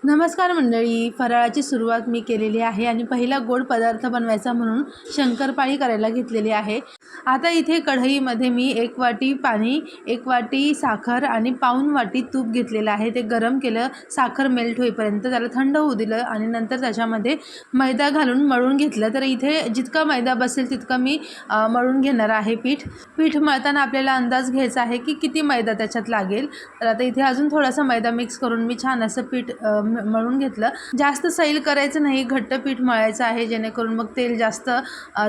नमस्कार मंडळी, फराळाची सुरुवात मी केलेली आहे आणि पहिला गोड पदार्थ बनवायचा म्हणून शंकरपाळी करायला घेतलेली आहे। आता इथे कढईमध्ये मी 1 वाटी पाणी, 1 वाटी साखर आणि पाऊण वाटी तूप घेतलेलं आहे। ते गरम केलं, साखर मेल्ट होईपर्यंत त्याला थंड होऊ दिलं आणि नंतर त्याच्यामध्ये मैदा घालून मळून घेतलं। तर इथे जितका मैदा बसेल तितका मी मळून घेणार आहे। पीठ मळताना आपल्याला अंदाज घ्यायचा आहे की किती मैदा त्याच्यात लागेल। तर आता इथे अजून थोडासा मैदा मिक्स करून मी छान असं पीठ मळून घेतलं। जास्त सैल करायचं नाही, घट्ट पीठ मळायचं आहे जेणेकरून मग तेल जास्त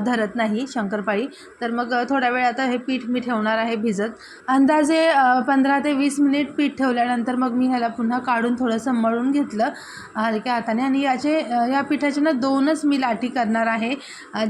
धरत नाही शंकरपाळी। तर मग थोडा वेळ आता हे पीठ मी ठेवणार आहे भिजत। अंदाजे 15 ते 20 मिनिट पीठ ठेवल्यानंतर मग मी ह्याला पुन्हा काढून थोडंसं मळून घेतलं हलक्या हाताने। आणि या पिठाचे ना 2च मी लाटी करणार आहे,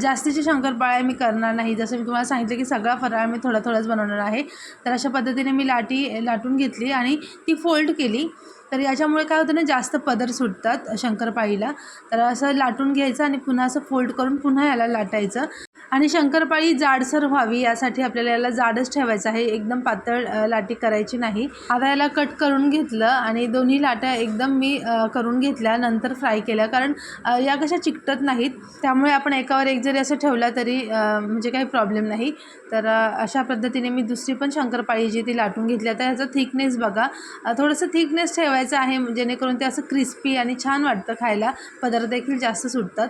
जास्तीची शंकरपाळ्या मी करणार नाही। जसं मी तुम्हाला सांगितलं की सगळा फराळ मी थोडाच बनवणार आहे। तर अशा पद्धतीने मी लाटून घेतली आणि ती फोल्ड केली। तर याच्यामुळे काय होतं ना, जास्त पदर सुटतात शंकरपाळीला। तर असं लाटून घ्यायचं आणि पुन्हा असं फोल्ड करून पुन्हा याला लाटायचं। आणि शंकरपाळी जाडसर व्हावी यासाठी आपल्याला याला जाडच ठेवायचं आहे, एकदम पातळ लाटी करायची नाही। आता याला कट करून घेतलं आणि दोन्ही लाट्या एकदम मी करून घेतल्या, नंतर फ्राय केल्या। कारण या कशा चिकटत नाहीत, त्यामुळे आपण एकावर एक जरी असं ठेवला तरी म्हणजे काही प्रॉब्लेम नाही। तर अशा पद्धतीने मी दुसरी पण शंकरपाळी जी ती लाटून घेतली। आता ह्याचा थिकनेस बघा, थोडंसं थिकनेस ठेवायचं आहे जेणेकरून ते असं क्रिस्पी आणि छान वाटतं खायला, पदर देखील जास्त सुटतात।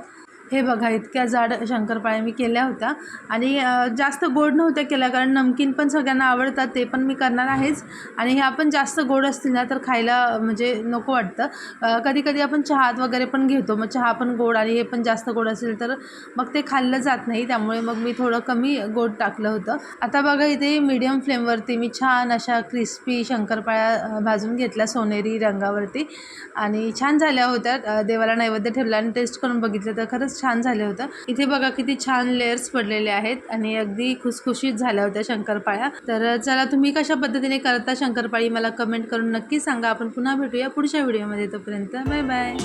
हे बघा, इतक्या जाड शंकरपाळ्या मी केल्या होत्या आणि जास्त गोड नव्हत्या केल्या, कारण नमकीन पण सगळ्यांना आवडतात, ते पण मी करणार आहेच। आणि ह्या पण जास्त गोड असतील ना तर खायला म्हणजे नको वाटतं। कधी कधी आपण चहात वगैरे पण घेतो, मग चहा पण गोड आणि हे पण जास्त गोड असेल तर मग ते खाल्लं जात नाही, त्यामुळे मग मी थोडं कमी गोड टाकलं होतं। आता बघा, इथे मीडियम फ्लेमवरती मी छान अशा क्रिस्पी शंकरपाळ्या भाजून घेतल्या सोनेरी रंगावरती आणि छान झाल्या होत्या। देवाला नैवेद्य ठेवला आणि टेस्ट करून बघितलं तर खरंच छान झालं होतं। इथे बघा किती छान लेयर्स पडलेले आहेत आणि अगदी खुसखुशीत झाल्या होत्या शंकरपाळ्या। तर चला, तुम्ही कशा पद्धतीने करता शंकरपाळी मला कमेंट करून नक्की सांगा। आपण पुन्हा भेटूया पुढच्या व्हिडिओमध्ये, तोपर्यंत बाय बाय।